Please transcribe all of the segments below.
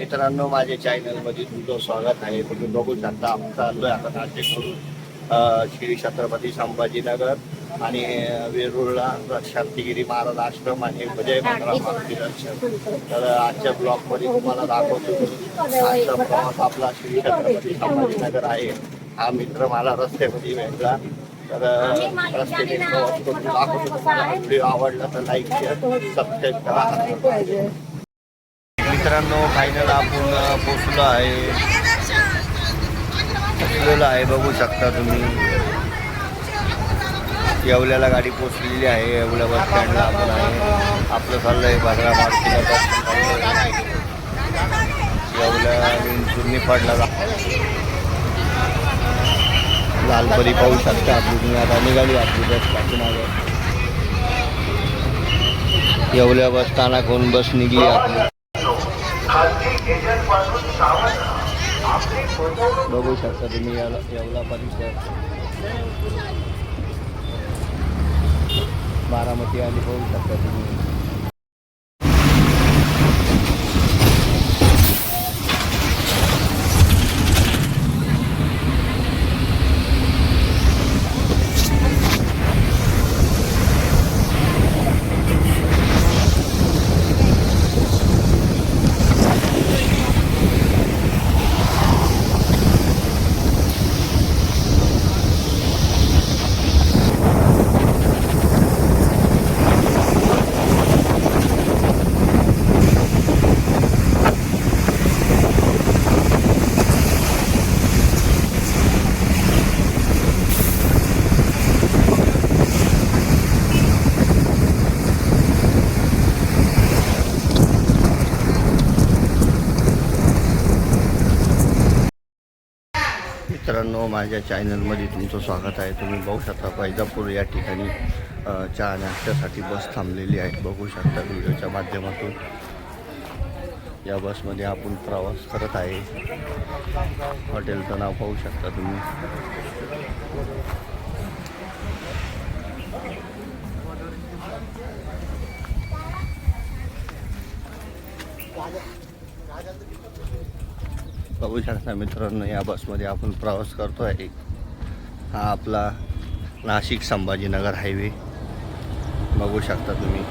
मित्रांनो, माझ्या चॅनलमध्ये तुमचं स्वागत आहे. तुम्ही बघू शकता आपण चाललोय आता नाशिकवरून श्री छत्रपती संभाजीनगर आणि वेरूळला शांतिगिरी महाराज आश्रम आणि विजय मारुती दर्शन. तर आजच्या ब्लॉगमध्ये तुम्हाला दाखवतो आजचा प्रवास आपला श्री छत्रपती संभाजीनगर आहे. हा मित्र मला रस्त्यामध्ये भेटला, तर रस्त्याने प्रवास करून दाखवतो तुम्हाला. व्हिडिओ आवडला तर लाईक शेअर सबस्क्राईब करा. मित्रांनो, फायनल आपण पोचलो आहे, बघू शकता तुम्ही. येवल्याला गाडी पोचलेली आहे. येवल्या बस स्टँडला आपण आहे. आपलं चाललं आहे भद्रा मारुतीला दर्शन. येवल्या विंचूरनी पडला लालपरी पाहू शकता आपली. तुम्ही आता निघाली आपली बस टाकून आलो. येवल्या बस स्थानकाहून बस निघली आपली. बघू शकता तुम्ही येवला परिसर, बारामती आणि बघू शकता तुम्ही. मित्रांनो, माझ्या चॅनलमध्ये तुमचं स्वागत आहे. तुम्ही बघू शकता वैजापूर या ठिकाणी चहा नाश्त्यासाठी बस थांबलेली आहे. बघू शकता व्हिडिओच्या माध्यमातून. या बसमध्ये आपण प्रवास करत आहे. हॉटेलचं नाव पाहू शकता तुम्ही. बघू शकता मित्रांनो, या बसमध्ये आपण प्रवास करतो आहे. हा आपला नाशिक संभाजीनगर हायवे बघू शकता तुम्ही.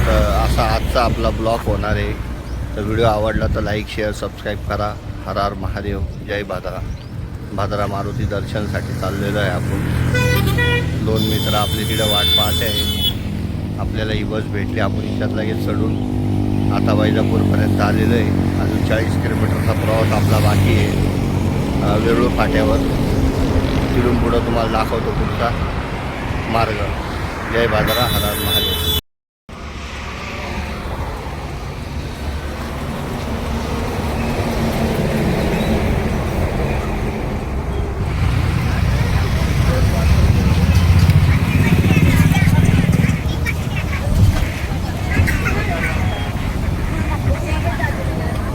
तर असा आजचा आपला ब्लॉग होणार आहे. तर व्हिडिओ आवडला तर लाईक शेअर सबस्क्राईब करा. हर हर महादेव, जय भादरा. भादरा मारुती दर्शनसाठी चाललेलो आहे आपण. 2 मित्र आपले तिकडे वाट पाहते आहे. आपल्याला ही बस भेटली. आपण इच्छात लगेच चढून आता वैजापूरपर्यंत आलेलो आहे. अजून 40 किलोमीटरचा प्रवास आपला बाकी आहे. वेरूळ फाट्यावर तिथून पुढं तुम्हाला दाखवतो पुढचा मार्ग. जय भादरा, हर हर महादेव.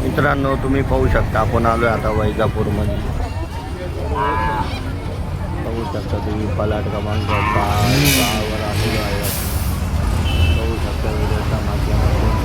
मित्रांनो, तुम्ही पाहू शकता आपण आलो आहे आता वैजापूरमध्ये. बघू शकता तुम्ही पलाट क्रमांक 10 वर आलेलो आहे. बघू शकता व्हिडिओच्या माध्यमातून.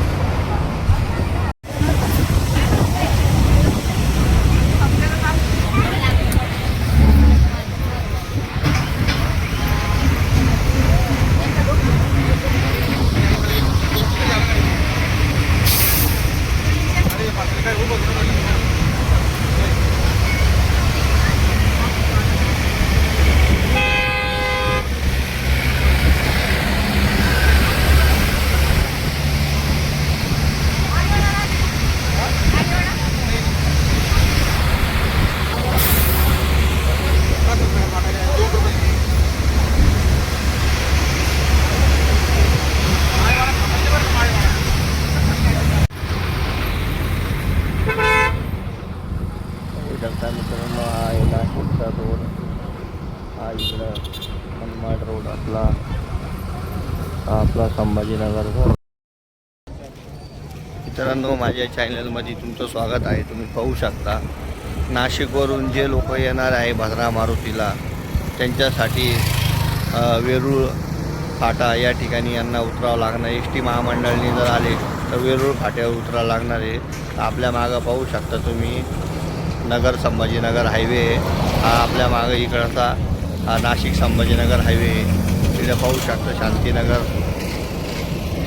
मित्रांनो, हा आहे नाशिकचा रोड. हा इकडं मनमाड रोड आपला संभाजीनगर. मित्रांनो, माझ्या चॅनलमध्ये तुमचं स्वागत आहे. तुम्ही पाहू शकता नाशिकवरून जे लोक येणार आहे भद्रा मारुतीला, त्यांच्यासाठी वेरूळ फाटा या ठिकाणी यांना उतरावं लागणार. एस टी महामंडळाने जर आले तर वेरूळ फाट्यावर उतरावं लागणार आहे. आपल्या मागं पाहू शकता तुम्ही नगर संभाजीनगर हायवे हा आपल्या मागं इकडचा हा नाशिक संभाजीनगर हायवे. तिथे पाहू शकता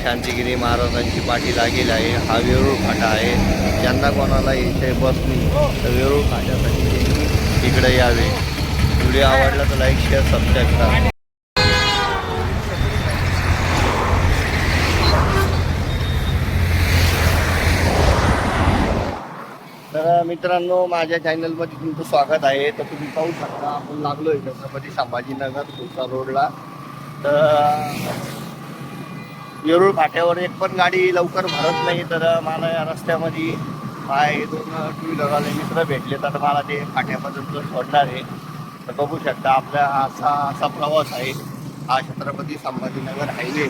शांतिगिरी महाराजांची पाठी लागेल आहे. हा वेरूळ फाटा आहे. ज्यांना कोणाला इथे बसनी तर वेरूळ फाट्यासाठी इकडे यावे. व्हिडिओ आवडला तर लाईक शेअर सबस्क्राईब करा. तर मित्रांनो माझ्या चॅनलमध्ये तुमचं स्वागत आहे. तर तुम्ही पाहू शकता आपण लागलो आहे छत्रपती संभाजीनगर कोसा रोडला. तर वेरूळ फाट्यावर एक पण गाडी लवकर भरत नाही. तर मला या रस्त्यामध्ये माझे 2 टू व्हीलरवाले मित्र भेटले तर मला ते फाट्यापर्यंत सोडणार आहे. तर बघू शकता आपला असा प्रवास आहे. हा छत्रपती संभाजीनगर हायवे.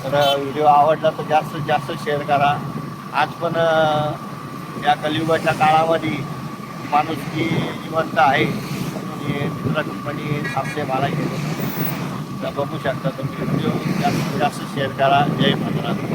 तर व्हिडिओ आवडला तर जास्तीत जास्त शेअर करा. आज पण या कलियुगाच्या काळामध्ये माणुसकी जिवंत आहे. मित्र कंपनी थांबते मला गेले. तर बघू शकता तुम्ही व्हिडिओ जास्तीत जास्त शेअर करा. जय महाराज.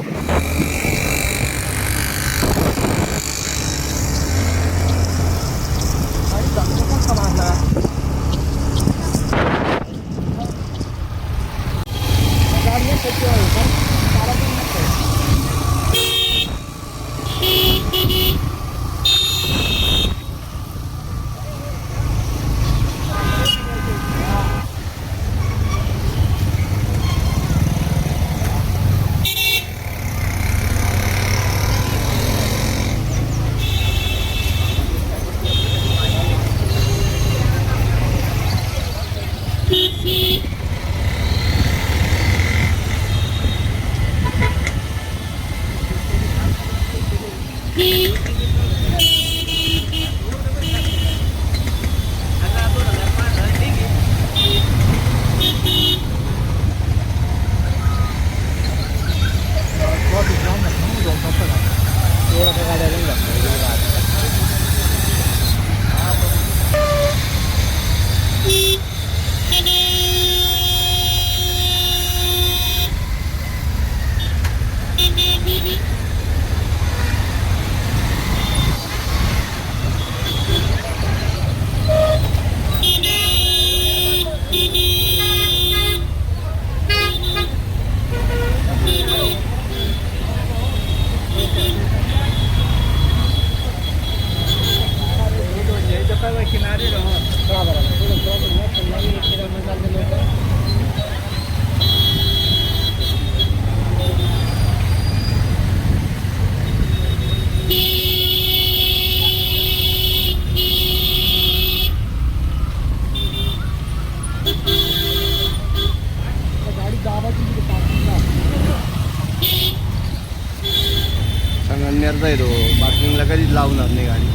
संगमनेरचा आहे तो. पार्किंगला कधीच लावणार नाही गाडी.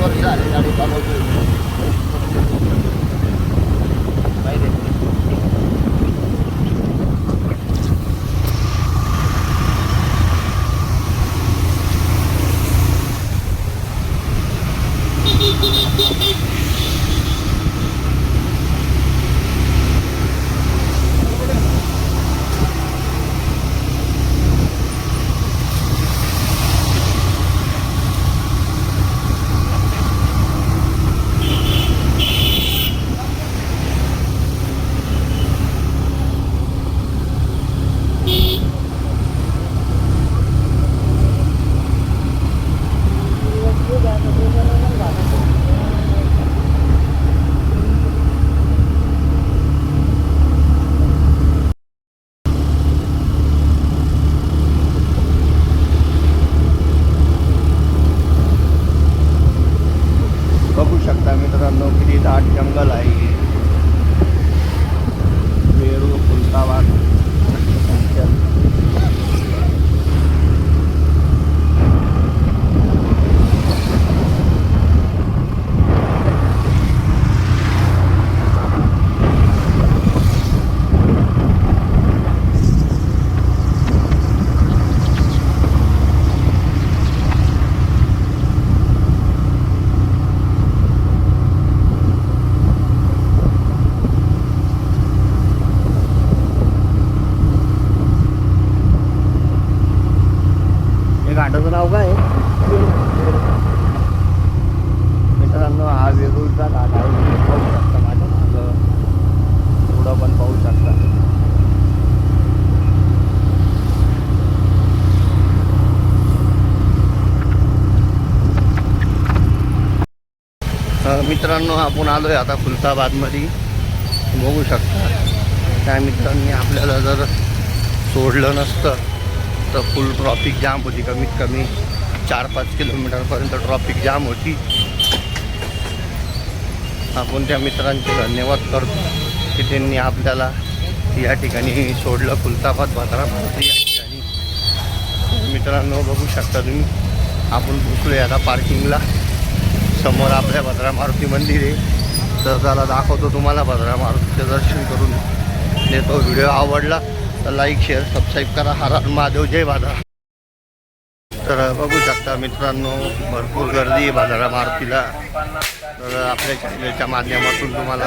वर्ष आले गाडी चालवतोय माहिती आहे. बघू शकता मित्रांनो किती दाट जंगल आहे. वेरूळ खुलताबाद घाटाचं नाव काय मित्रांनो? हा वेरूळचा घाट आहे. पाहू शकता माझ्या मागं पुढं पण पाहू शकता. मित्रांनो आपण आलोय आता खुलताबादमध्ये. बघू शकता त्या मित्रांनी आपल्याला जर सोडलं नसतं तर फुल ट्रॉफिक जाम होती. कमीत कमी 4-5 किलोमीटरपर्यंत ट्रॉफिक जाम होती. आपण त्या मित्रांचे धन्यवाद करतो की त्यांनी आपल्याला या ठिकाणी सोडलं. खुलताबाद भाद्रामारुती या ठिकाणी मित्रांनो बघू शकता तुम्ही. आपण पोचलोय आता पार्किंगला. समोर आपल्या भाद्रामारुती मंदिर आहे. तर त्याला दाखवतो तुम्हाला. भाद्रामारुतीचं दर्शन करून देतो. व्हिडिओ आवडला तर लाईक शेअर सबस्क्राईब करा. हर हर महादेव, जय भाद्रा. तर बघू शकता मित्रांनो भरपूर गर्दी आहे भाद्रामारुतीला. तर आपल्या चॅनलच्या माध्यमातून तुम्हाला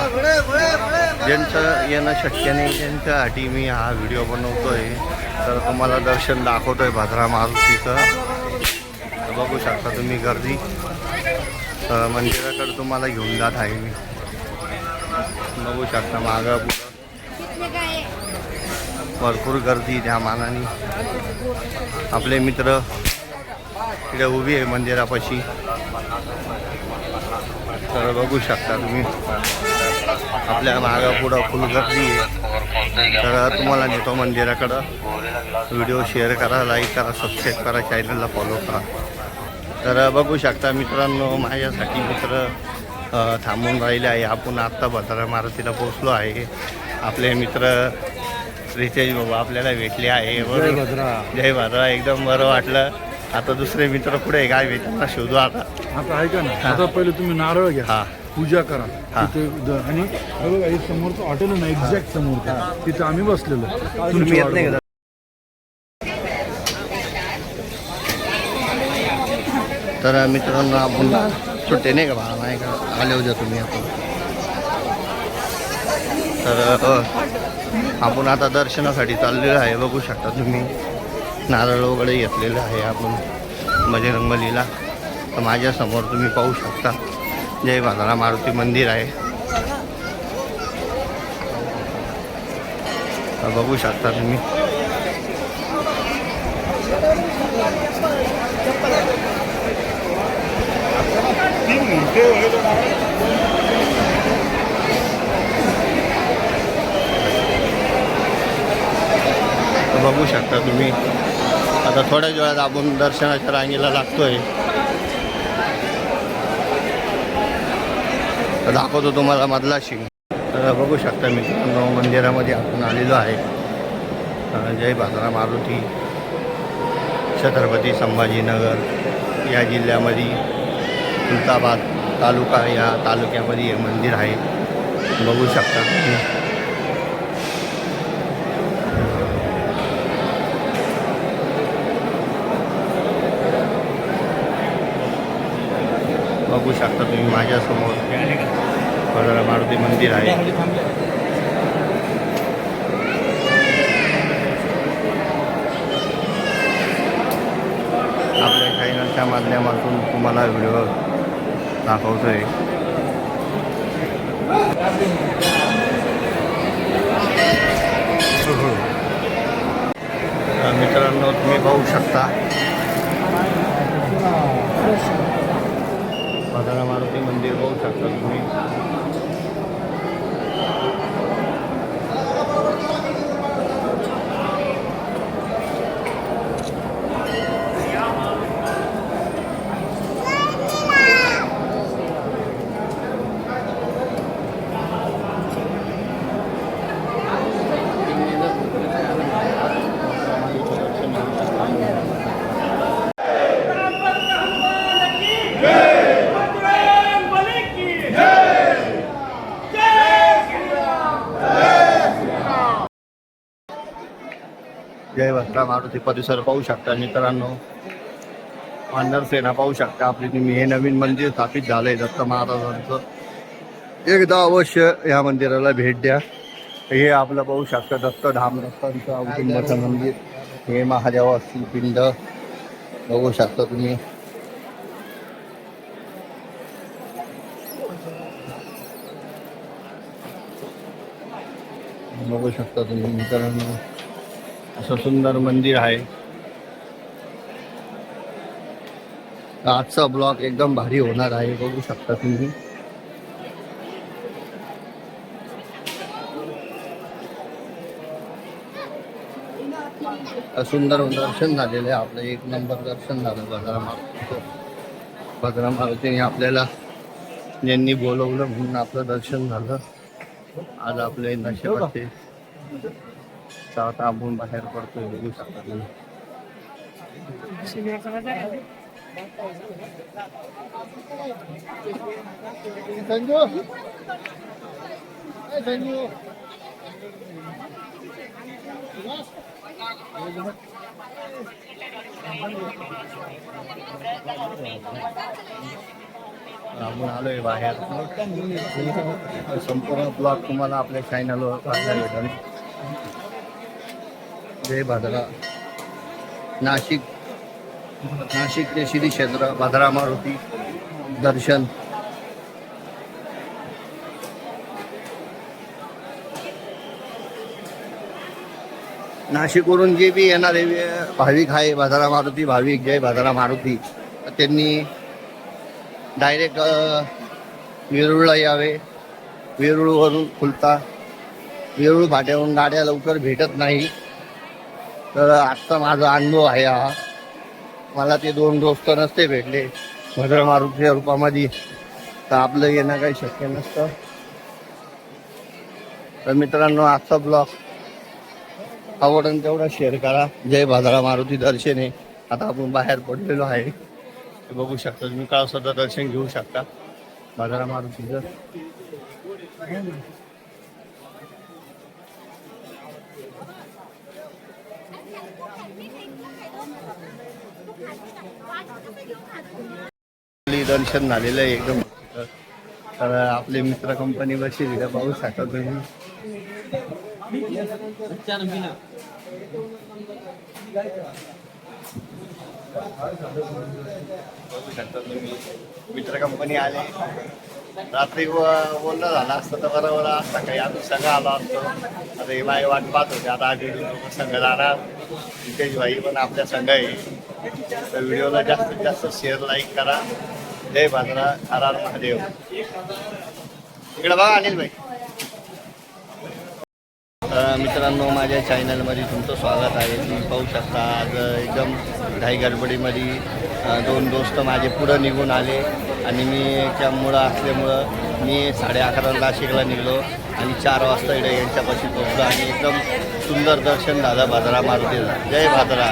ज्यांचं येणं शक्य नाही त्यांच्यासाठी मी हा व्हिडिओ बनवतोय. तर तुम्हाला दर्शन दाखवतोय भाद्रामारुतीचं. बघू शकता तुम्ही गर्दी. मंदिराकडे तुम्हाला घेऊन जात आहे मी. बघू शकता मागं पुढं भरपूर गर्दी. त्या मानाने आपले मित्र इकडे उभी आहे मंदिरापाशी. तर बघू शकता तुम्ही आपल्या मागं पुढं फुल गर्दी आहे. तर तुम्हाला नेतो मंदिराकडं. व्हिडिओ शेअर करा, लाईक करा, सबस्क्राईब करा, चॅनलला फॉलो करा. तर बघू शकता मित्रांनो माझ्यासाठी मित्र थांबून राहिले आहे. आपण आत्ता भाद्रामारुतीला पोचलो आहे. आपले मित्र रितेश बाबा आपल्याला भेटले आहे. जय भाद्रा. जय भाद्रा. एकदम बरं वाटलं. आता दुसरे मित्र पुढे काय भेटणार शोधू आता. आता ऐका ना, आता पहिले तुम्ही नारळ घ्या, हां पूजा करा हां. तिथे. आणि बघा हे समोरचं हॉटेल आहे ना, एक्झॅक्ट समोर तिथे आम्ही बसलेलो. तुम्ही येत नाही का? तर मित्रांनो आपण सुट्टे नाही का बा नाही का आले होते तुम्ही आता. तर आपण आता दर्शनासाठी चाललेलो आहे. बघू शकता तुम्ही नारळ वगैरे घेतलेलं आहे आपण बजरंगबलीला. तर माझ्यासमोर तुम्ही पाहू शकता जय भाद्रामारुती मंदिर आहे. तर बघू शकता तुम्ही. बघू शकता तुम्ही. आता थोड्याच वेळात आपण दर्शनाच्या रांगेला लागतोय. दाखवतो तुम्हाला मधला शिंग. तर बघू शकता मित्रांनो मंदिरामध्ये आपण आलेलो आहे. जय भाद्रामारुती छत्रपती संभाजीनगर या जिल्ह्यामध्ये खुलताबाद तालुका या तालुक्यामध्ये हे मंदिर आहे, बघू शकता तुम्ही. बघू शकता तुम्ही माझ्यासमोर भद्रा मारुती मंदिर आहे. आपल्या चॅनलच्या माध्यमातून तुम्हाला व्हिडिओ दाखवतोय. मित्रांनो तुम्ही पाहू शकता भद्रा मारुती मंदिर पाहू शकता तुम्ही. जय भद्रा मारुती परिसर पाहू शकता मित्रांनो. वानर सेना पाहू शकता आपली तुम्ही. हे नवीन मंदिर स्थापित झालंय दत्त महाराजांचं. एकदा अवश्य या मंदिराला भेट द्या. हे आपलं पाहू शकता दत्तधाम दत्तांचं औदुंबरचं मंदिर. हे महादेवाची पिंड बघू शकता तुम्ही. बघू शकता तुम्ही मित्रांनो, असं सुंदर मंदिर आहे. आजचा ब्लॉग एकदम भारी होणार आहे, बघू शकता तुम्ही. सुंदर दर्शन झालेलं आहे आपलं. एक नंबर दर्शन झालं भद्रा मारुतीने आपल्याला ज्यांनी बोलवलं म्हणून आपलं दर्शन झालं. आज आपले नशिबाचे आता आपण बाहेर पडतोय, बघू शकता तुम्ही. आपण आलोय बाहेर. संपूर्ण ब्लॉग तुम्हाला आपल्या चॅनलवर पाहायला भेटेल. जय भद्रा. नाशिक ते श्री क्षेत्र भद्रा मारुती दर्शन. नाशिकवरून जे बी येणारे भाविक आहे भद्रा मारुती भाविक, जय भद्रा मारुती, त्यांनी डायरेक्ट वेरूळला यावे. वेरूळवरून वेरूळ फाट्यावरून गाड्या लवकर भेटत नाही. तर आजचा माझा अनुभव आहे हा. मला ते 2 दोस्त नसते भेटले भद्रा मारुतीच्या रूपामध्ये, तर आपलं येणं काही शक्य नसतं. तर मित्रांनो आजचा ब्लॉग आवडून तेवढा शेअर करा. जय भद्रा मारुती दर्शन आहे. आता आपण बाहेर पडलेलो आहे, बघू शकता तुम्ही. सुद्धा दर्शन घेऊ शकता भद्रा मारुतीचं. दर्शन झालेलं आहे एकदम. तर आपले मित्र कंपनी बसली पाहू शकता तुम्ही. बघू शकता तुम्ही मित्र कंपनी आले. रात्री बोलणं झालं असतं तर बरोबर असता काही अजून संघ आला असतो. आता ही बाई वाट पाहत होते. आता आधी लोक संघ जाणार. नितेश भाई पण आपल्या संघ आहे. तर व्हिडिओला जास्तीत जास्त शेअर लाईक करा. जय भद्रा. हर हर महादेव. इकडे बघा अनिल भाई. मित्रांनो माझ्या चॅनलमध्ये तुमचं स्वागत आहे. तुम्ही पाहू शकता आज एकदम घाई गडबडीमध्ये 2 दोस्त माझे पुढं निघून आले आणि मी त्यामुळं असल्यामुळं मी 11:30 नाशिकला निघलो आणि 4 वाजता इकडे यांच्यापाशी पोहोचलो आणि एकदम सुंदर दर्शन झालं भद्रा मारुतीला. जय भद्रा.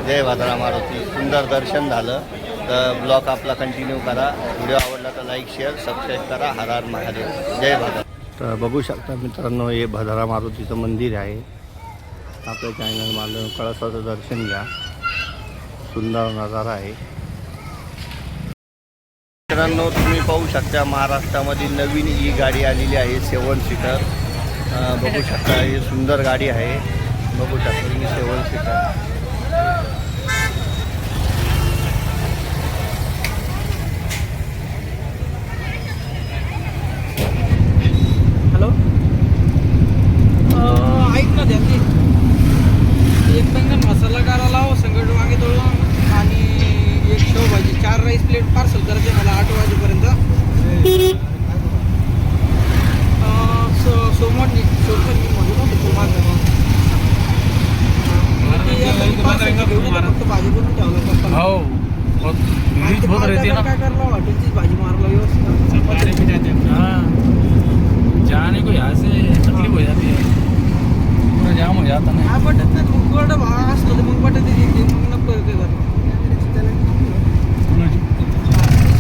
जय भद्रा मारुती. सुंदर दर्शन झालं. तर ब्लॉग आपला कंटिन्यू करा. व्हिडिओ आवडला तर लाईक शेअर सबस्क्राईब करा. हर हर महादेव. जय भद्रा. तर बघू शकता मित्रांनो, हे भद्रा मारुतीचं मंदिर आहे. आपल्या चॅनल मार्फत कळसाचं दर्शन घ्या. सुंदर नजारा आहे मित्रांनो. तुम्ही पाहू शकता महाराष्ट्रामध्ये नवीन ही गाडी आलेली आहे 7 सीटर. बघू शकता ही सुंदर गाडी आहे. बघू शकता तुम्ही 7 सीटर. हॅलो, ऐक ना त्यांनी एक टंगन मसाला गारा लाव, संगट वांगे तळून आणि एक शेवभाजी, 4 राईस प्लेट पार्सल करायचे मला 8 वाजेपर्यंत. सोमवार म्हणून होतो माझं फक्त भाजी बनवून ठेवलं पप्पा. काय करला हॉटेलची भाजी मारला व्यवस्थित. जाने को यहाँ से तकलीफ हो जाती है, पूरा जाम हो जाता है. हा बटत नाही मग गोड असलं तर मग बटत येते मग नको ते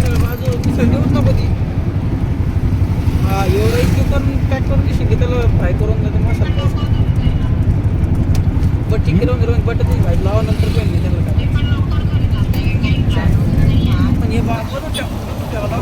कर बाजू मिसळ देऊच नको ती. हा एवढं एक पण पॅक करून देशील की त्याला फ्राय करून देतो मसाला बट चिकन वगैरे बटत नाही भाजी लावा नंतर पण नाही त्याला काय पण हे बनवून ठेवला की आता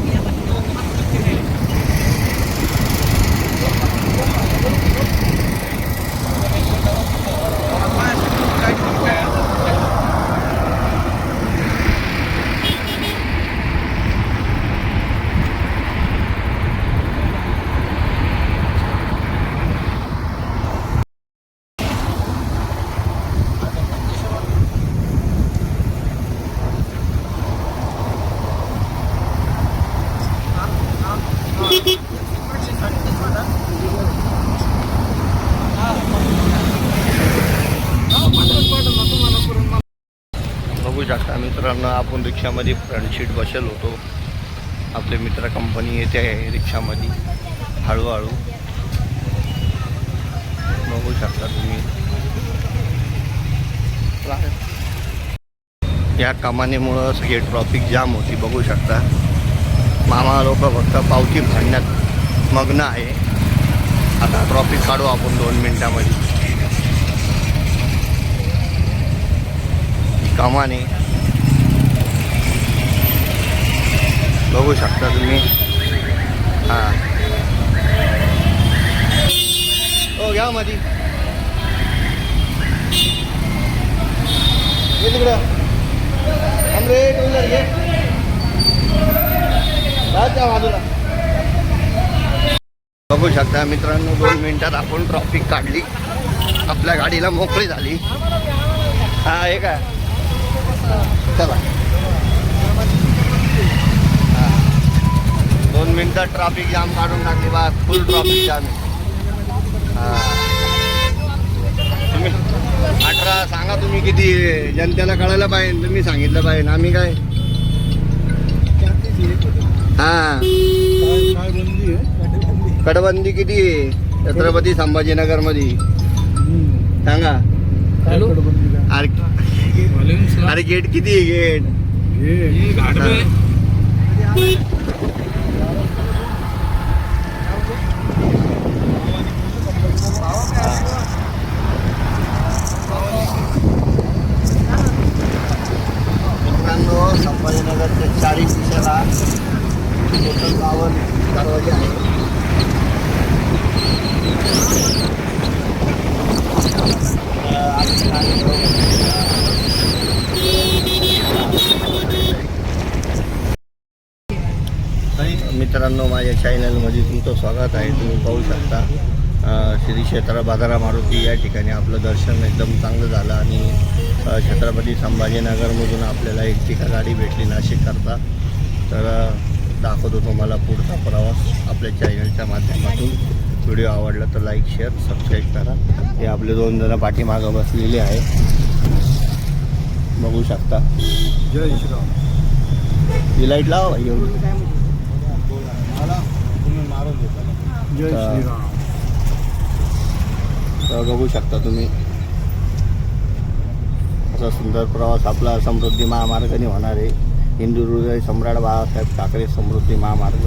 बघू शकता मित्रांनो, आपण रिक्षामध्ये फ्रंट सीट बसेल होतो. आपले मित्र कंपनी येते आहे रिक्षामध्ये हळूहळू. बघू शकता तुम्ही या कमानीमुळं सगळे ट्रॉफिक जाम होती. बघू शकता मामा लोक फक्त पावती फाडण्यात मग्न आहे. आता ट्रॉफिक काढू आपण 2 मिनिटामध्ये. कमाने बघू शकता तुम्ही. हां हो घ्या मध्ये ये तिकडं आमरे टूलर घे राजा बाजूला. बघू शकता मित्रांनो, 2 मिनिटात आपण ट्रॉफिक काढली. आपल्या गाडीला मोकळी झाली. हा हे काय चला 2 मिनिटात ट्रॅफिक जाम काढून टाकली. बा फुल ट्रॉफिक जाम आहे. तुम्ही 18 सांगा तुम्ही किती जनतेला कळायला पाहिजे. तुम्ही सांगितलं पाहिजे आम्ही काय. हां कडबंदी किती आहे छत्रपती संभाजीनगर मध्ये सांगा. अरे गेट किती आहे गेट. ये घाट पे मित्रांनो, संभाजीनगरच्या 40 दिशेला टोटल 52 दरवाजे आहे. मित्रांनो, माझ्या चॅनलमध्ये तुमचं स्वागत आहे. तुम्ही पाहू शकता श्री क्षेत्र भद्रा मारुती या ठिकाणी आपलं दर्शन एकदम चांगलं झालं. आणि छत्रपती संभाजीनगरमधून आपल्याला एक टिका गाडी भेटली नाशिककरता. तर दाखवतो तुम्हाला पुढचा प्रवास आपल्या चॅनलच्या माध्यमातून. व्हिडिओ आवडला तर लाईक शेअर सबस्क्राईब करा. हे आपले 2 जण पाठीमागं बसलेले आहे. बघू शकता. जय श्रीराम. ही लाईट लावा भाई एवढी. जय श्रीराम. तर बघू शकता तुम्ही असा सुंदर प्रवास आपला समृद्धी महामार्गाने होणार आहे. हिंदू हृदय सम्राट बाळासाहेब ठाकरे समृद्धी महामार्ग.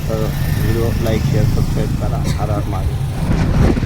तर व्हिडिओ लाईक शेअर सबस्क्राईब करा. हर हर महादेव.